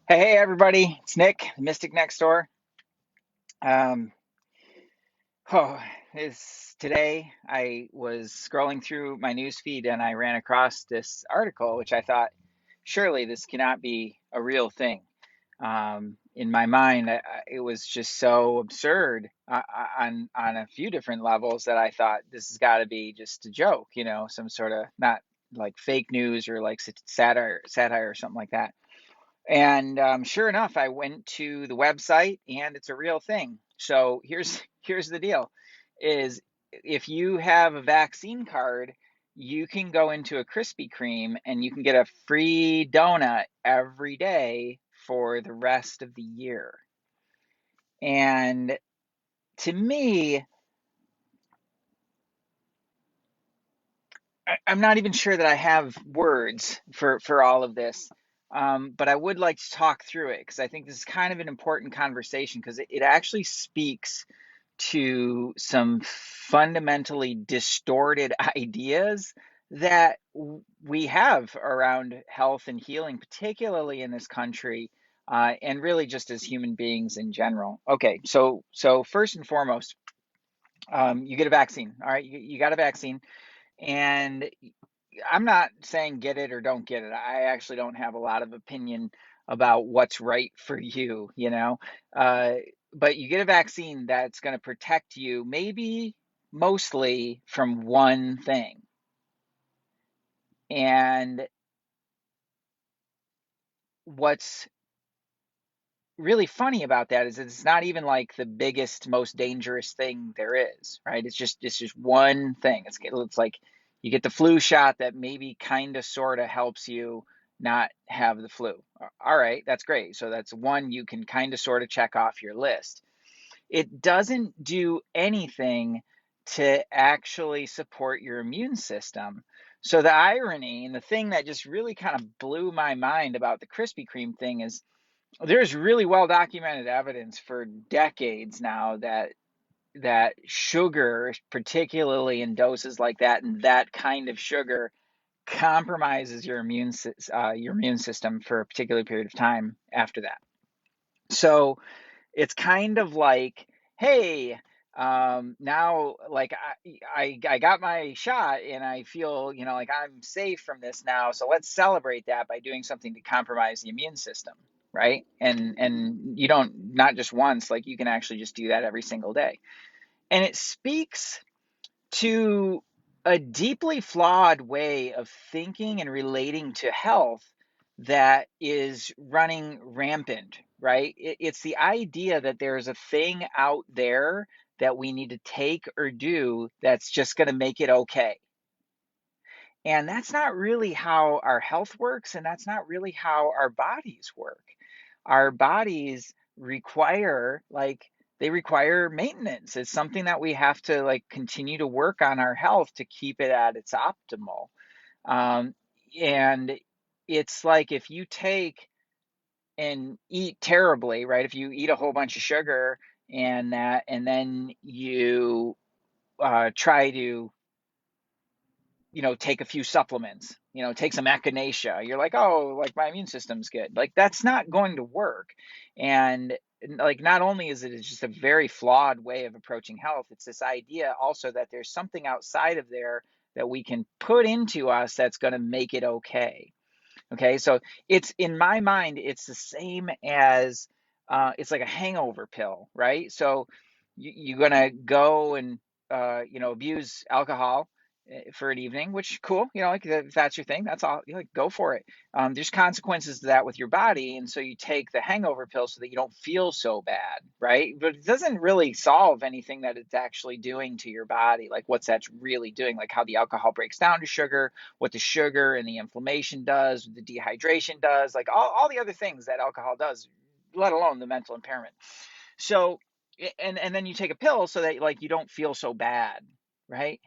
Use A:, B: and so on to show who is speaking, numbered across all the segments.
A: Hey, everybody, it's Nick, the Mystic Next Door. Um, oh, today I was scrolling through my news feed and I ran across this article, which I thought, surely this cannot be a real thing. In my mind, it was just so absurd on a few different levels that I thought this has got to be just a joke, some sort of not like fake news or like satire or something like that. And sure enough, I went to the website and it's a real thing. So here's the deal is if you have a vaccine card, you can go into a Krispy Kreme and you can get a free donut every day for the rest of the year. And to me, I'm not even sure that I have words for all of this. But I would like to talk through it because I think this is kind of an important conversation because it actually speaks to some fundamentally distorted ideas that we have around health and healing, particularly in this country, and really just as human beings in general. Okay, so first and foremost, you get a vaccine. All right, you got a vaccine, and I'm not saying get it or don't get it. I actually don't have a lot of opinion about what's right for you. Uh, but you get a vaccine that's going to protect you, maybe mostly from one thing. And what's really funny about that is it's not even like the biggest, most dangerous thing there is, right? It's just one thing. It's like you get the flu shot that maybe kind of sort of helps you not have the flu. All right, that's great. So that's one you can kind of sort of check off your list. It doesn't do anything to actually support your immune system. So the irony and the thing that just really kind of blew my mind about the Krispy Kreme thing is there's really well documented evidence for decades now that sugar, particularly in doses like that, and that kind of sugar compromises your immune system for a particular period of time after that. So it's kind of like, hey, now like I got my shot and I feel like I'm safe from this now. So let's celebrate that by doing something to compromise the immune system, right? And you don't not just once, like you can actually just do that every single day. And it speaks to a deeply flawed way of thinking and relating to health that is running rampant, right? It's the idea that there's a thing out there that we need to take or do that's just going to make it okay. And that's not really how our health works, and that's not really how our bodies work. Our bodies require maintenance. It's something that we have to like continue to work on our health to keep it at its optimal. Um, and it's like if you take and eat terribly, right? If you eat a whole bunch of sugar and then you try to take a few supplements, take some echinacea. You're like, oh, like my immune system's good. Like that's not going to work. And like not only is it just a very flawed way of approaching health, it's this idea also that there's something outside of there that we can put into us that's going to make it okay. Okay, so it's in my mind, it's the same as it's like a hangover pill, right? So you're gonna go and abuse alcohol for an evening, which cool, like if that's your thing, that's all. Like go for it. There's consequences to that with your body, and so you take the hangover pill so that you don't feel so bad, right? But it doesn't really solve anything that it's actually doing to your body, like what's that's really doing, like how the alcohol breaks down to sugar, what the sugar and the inflammation does, what the dehydration does, like all the other things that alcohol does, let alone the mental impairment. So, and then you take a pill so that like you don't feel so bad, right?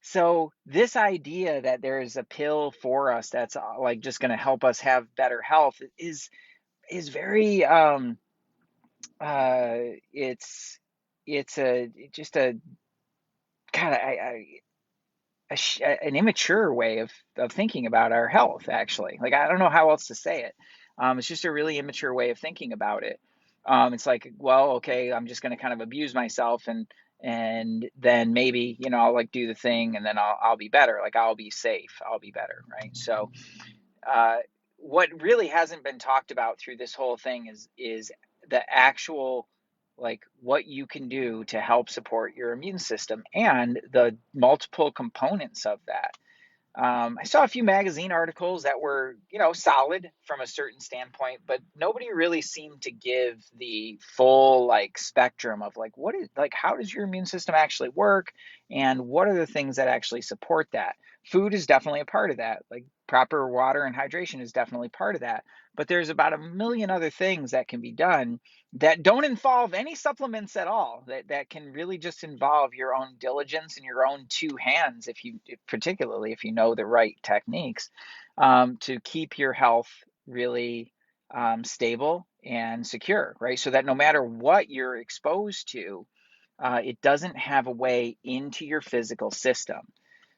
A: So this idea that there is a pill for us that's like just going to help us have better health is very uh it's a just a kind of an immature way of thinking about our health, actually. Like I don't know how else to say it. It's just a really immature way of thinking about it. It's like, well, okay, I'm just going to kind of abuse myself, and then maybe, I'll like do the thing, and then I'll be better. Like, I'll be safe. I'll be better, right? So uh, what really hasn't been talked about through this whole thing is the actual, like, what you can do to help support your immune system and the multiple components of that. I saw a few magazine articles that were, solid from a certain standpoint, but nobody really seemed to give the full like spectrum of like what is like how does your immune system actually work, and what are the things that actually support that. Food is definitely a part of that. Like proper water and hydration is definitely part of that. But there's about a million other things that can be done that don't involve any supplements at all, that can really just involve your own diligence and your own two hands, particularly if you know the right techniques, to keep your health really stable and secure, right? So that no matter what you're exposed to, it doesn't have a way into your physical system.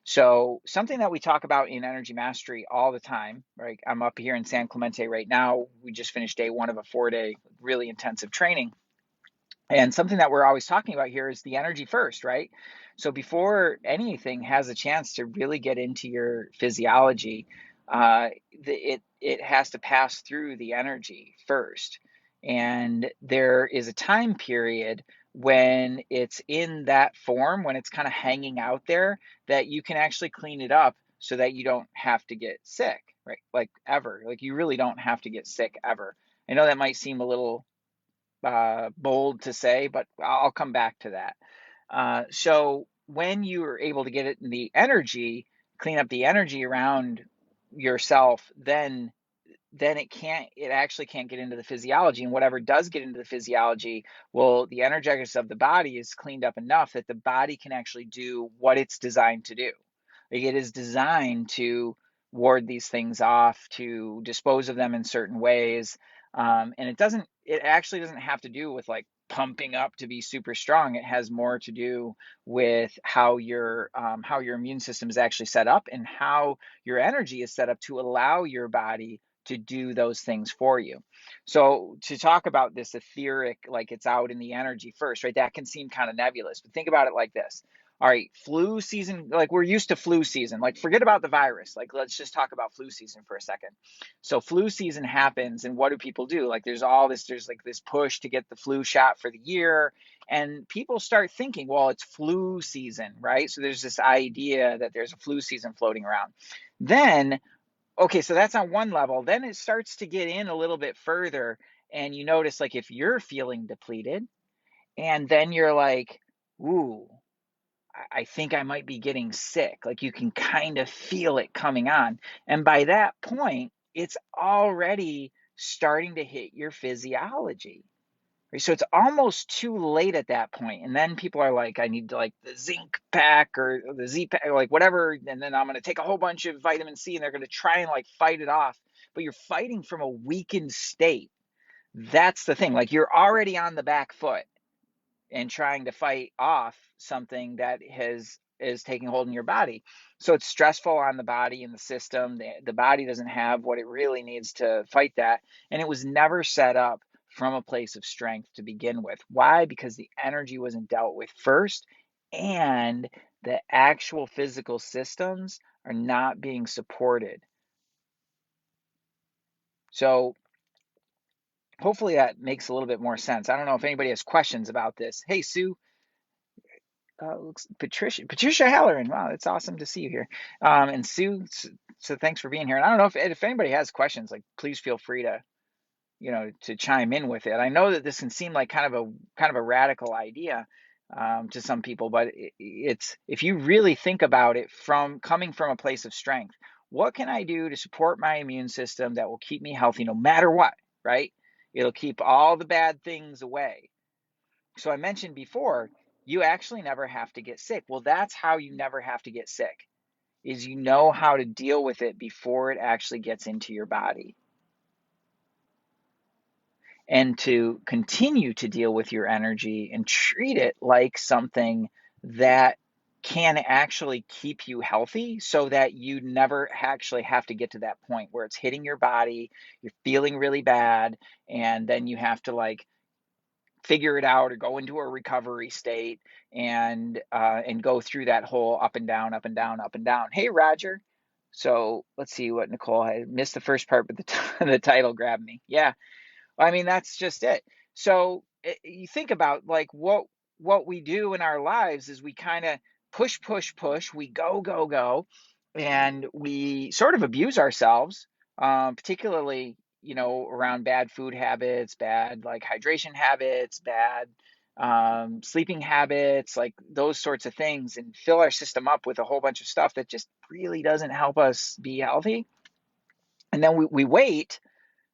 A: So something that we talk about in Energy Mastery all the time, right? I'm up here in San Clemente right now. We just finished day one of a 4-day really intensive training. And something that we're always talking about here is the energy first, right? So before anything has a chance to really get into your physiology, it has to pass through the energy first. And there is a time period when it's in that form, when it's kind of hanging out there, that you can actually clean it up so that you don't have to get sick, right? Like ever. Like you really don't have to get sick ever. I know that might seem a little bold to say, but I'll come back to that. So when you are able to get it in the energy, clean up the energy around yourself, then it actually can't get into the physiology. And whatever does get into the physiology, well, the energetics of the body is cleaned up enough that the body can actually do what it's designed to do. Like it is designed to ward these things off, to dispose of them in certain ways. And it actually doesn't have to do with like pumping up to be super strong. It has more to do with how your immune system is actually set up, and how your energy is set up to allow your body to do those things for you. So to talk about this etheric, like it's out in the energy first, right? That can seem kind of nebulous, but think about it like this. All right, flu season, like we're used to flu season. Like forget about the virus. Like let's just talk about flu season for a second. So flu season happens, and what do people do? Like there's like this push to get the flu shot for the year, and people start thinking, well, it's flu season, right? So there's this idea that there's a flu season floating around. Then okay, so that's on one level. Then it starts to get in a little bit further, and you notice like if you're feeling depleted, and then you're like, ooh, I think I might be getting sick. Like you can kind of feel it coming on. And by that point, it's already starting to hit your physiology. Right? So it's almost too late at that point. And then people are like, I need to like the zinc pack or the Z pack, or like whatever. And then I'm going to take a whole bunch of vitamin C, and they're going to try and like fight it off. But you're fighting from a weakened state. That's the thing. Like you're already on the back foot and trying to fight off something that is taking hold in your body. So it's stressful on the body and the system. The body doesn't have what it really needs to fight that. And it was never set up from a place of strength to begin with. Why? Because the energy wasn't dealt with first, and the actual physical systems are not being supported. So hopefully that makes a little bit more sense. I don't know if anybody has questions about this. Hey, Sue, looks Patricia Halloran. Wow, it's awesome to see you here. And Sue, so thanks for being here. And I don't know if anybody has questions, like please feel free to to chime in with it. I know that this can seem like kind of a radical idea to some people, but it's if you really think about it from coming from a place of strength, what can I do to support my immune system that will keep me healthy no matter what, right? It'll keep all the bad things away. So I mentioned before, you actually never have to get sick. Well, that's how you never have to get sick, is you know how to deal with it before it actually gets into your body. And to continue to deal with your energy and treat it like something that can actually keep you healthy so that you never actually have to get to that point where it's hitting your body, you're feeling really bad, and then you have to like figure it out or go into a recovery state and go through that whole up and down, up and down, up and down. Hey, Roger. So let's see what Nicole, I missed the first part, but the title grabbed me. Yeah, I mean, that's just it. So you think about like what we do in our lives is we kind of push, push, push. We go, go, go, and we sort of abuse ourselves, particularly around bad food habits, bad like hydration habits, bad sleeping habits, like those sorts of things, and fill our system up with a whole bunch of stuff that just really doesn't help us be healthy. And then we wait,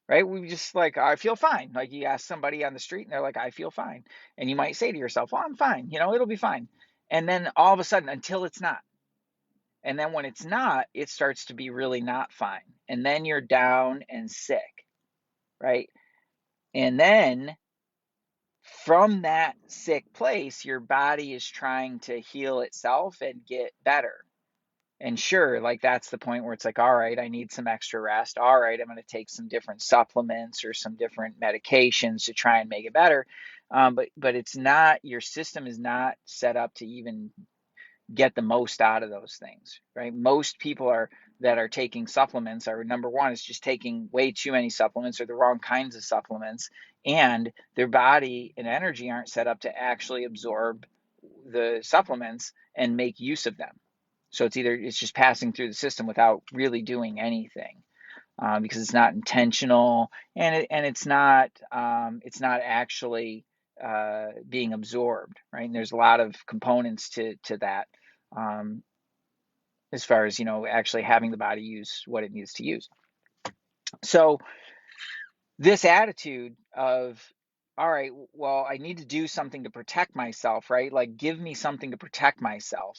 A: right? We just like, I feel fine. Like you ask somebody on the street and they're like, I feel fine. And you might say to yourself, well, I'm fine, it'll be fine. And then all of a sudden, until it's not. And then when it's not, it starts to be really not fine. And then you're down and sick, right? And then from that sick place, your body is trying to heal itself and get better. And sure, like that's the point where it's like, all right, I need some extra rest. All right, I'm going to take some different supplements or some different medications to try and make it better. But it's not, your system is not set up to even get the most out of those things, right? Most people that are taking supplements are, number one, is just taking way too many supplements or the wrong kinds of supplements, and their body and energy aren't set up to actually absorb the supplements and make use of them. So it's just passing through the system without really doing anything, because it's not intentional, and it's not actually being absorbed, right? And there's a lot of components to that, um, as far as actually having the body use what it needs to use. So this attitude of, all right, well, I need to do something to protect myself, right? Like, give me something to protect myself.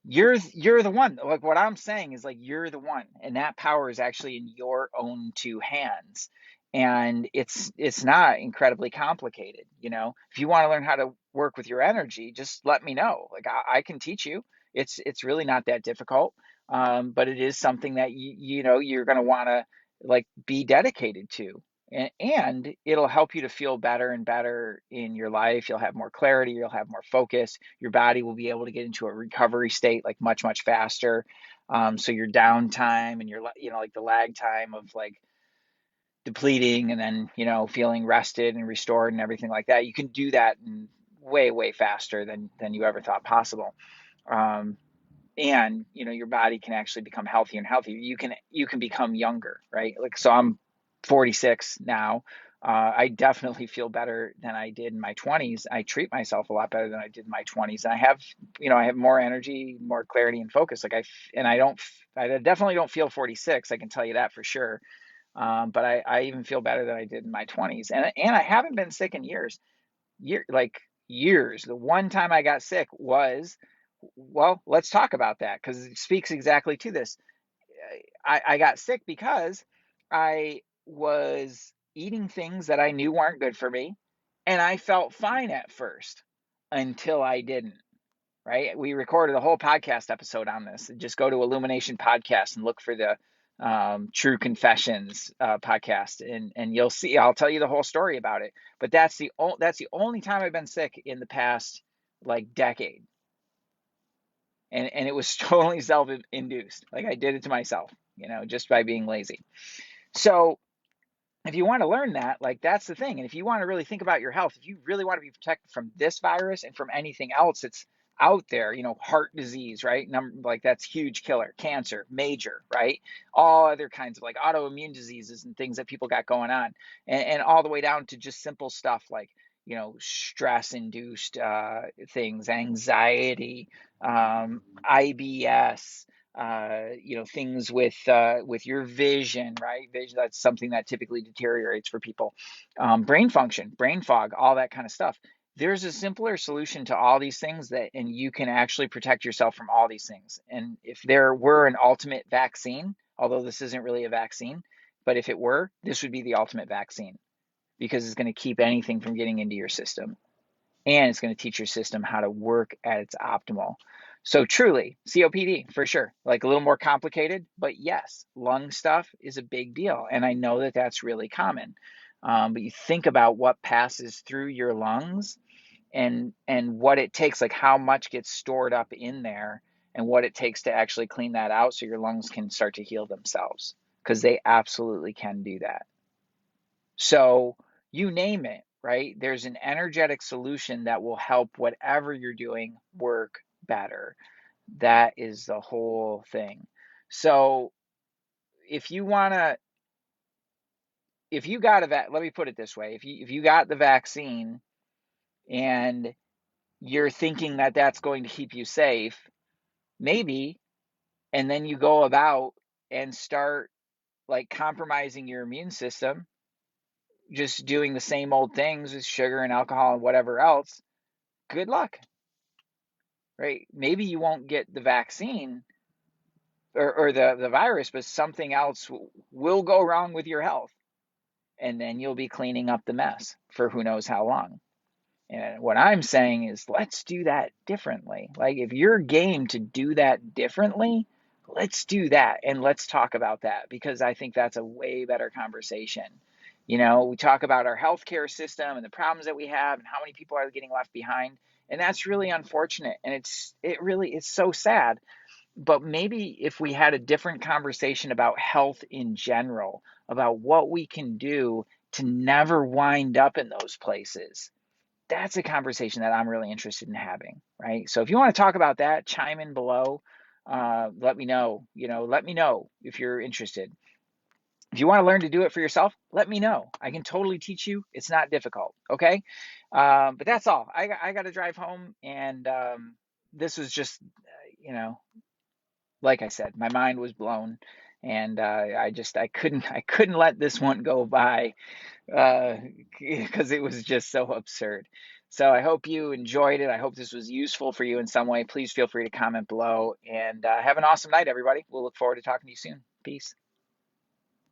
A: You're the one. Like, what I'm saying is like, you're the one, and that power is actually in your own two hands. And it's not incredibly complicated. If you want to learn how to work with your energy, just let me know. Like, I can teach you. It's really not that difficult. But it is something that you're going to want to like be dedicated to, and it'll help you to feel better and better in your life. You'll have more clarity, you'll have more focus, your body will be able to get into a recovery state like much, much faster. So your downtime and your like the lag time of like depleting and then feeling rested and restored and everything like that, you can do that in way, way faster than you ever thought possible. um, and your body can actually become healthier and healthier. You can become younger, right? Like, so I'm 46 now. I definitely feel better than I did in my 20s. I treat myself a lot better than I did in my 20s, and I have more energy, more clarity and focus. Like, I definitely don't feel 46, I can tell you that for sure. But I even feel better than I did in my 20s, and I haven't been sick in years. Like, years. The one time I got sick was, well, let's talk about that because it speaks exactly to this. I got sick because I was eating things that I knew weren't good for me, and I felt fine at first until I didn't. Right? We recorded a whole podcast episode on this. Just go to Illumination Podcast and look for the True Confessions podcast, and you'll see. I'll tell you the whole story about it. But that's the only time I've been sick in the past like decade, and it was totally self-induced. Like, I did it to myself, just by being lazy. So if you want to learn that, like, that's the thing. And if you want to really think about your health, if you really want to be protected from this virus and from anything else that's out there, heart disease, right? Like, that's huge killer, cancer, major, right? All other kinds of like autoimmune diseases and things that people got going on, and all the way down to just simple stuff like, stress induced things, anxiety, IBS, things with your vision, right? Vision, that's something that typically deteriorates for people. Brain function, brain fog, all that kind of stuff. There's a simpler solution to all these things, and you can actually protect yourself from all these things. And if there were an ultimate vaccine, although this isn't really a vaccine, but if it were, this would be the ultimate vaccine, because it's going to keep anything from getting into your system, and it's going to teach your system how to work at its optimal. So truly, COPD for sure, like a little more complicated, but yes, lung stuff is a big deal. And I know that that's really common. But you think about what passes through your lungs and what it takes, like how much gets stored up in there and what it takes to actually clean that out so your lungs can start to heal themselves because they absolutely can do that. So you name it, right? There's an energetic solution that will help whatever you're doing work better. That is the whole thing. So if you want to, if you got a let me put it this way, if you got the vaccine and you're thinking that that's going to keep you safe, maybe, and then you go about and start like compromising your immune system, just doing the same old things with sugar and alcohol and whatever else, good luck, right? Maybe you won't get the vaccine or the virus, but something else will go wrong with your health. And then you'll be cleaning up the mess for who knows how long. And what I'm saying is, let's do that differently. Like, if you're game to do that differently, let's do that. And let's talk about that because I think that's a way better conversation. You know, we talk about our healthcare system and the problems that we have and how many people are getting left behind. And that's really unfortunate. And it's so sad. But maybe if we had a different conversation about health in general, about what we can do to never wind up in those places, that's a conversation that I'm really interested in having, right? So if you want to talk about that, chime in below. Let me know. Let me know if you're interested. If you want to learn to do it for yourself, let me know. I can totally teach you. It's not difficult. Okay. But that's all. I got to drive home, and this was just, you know, like I said, my mind was blown, and I couldn't let this one go by because it was just so absurd. So I hope you enjoyed it. I hope this was useful for you in some way. Please feel free to comment below, and have an awesome night, everybody. We'll look forward to talking to you soon. Peace.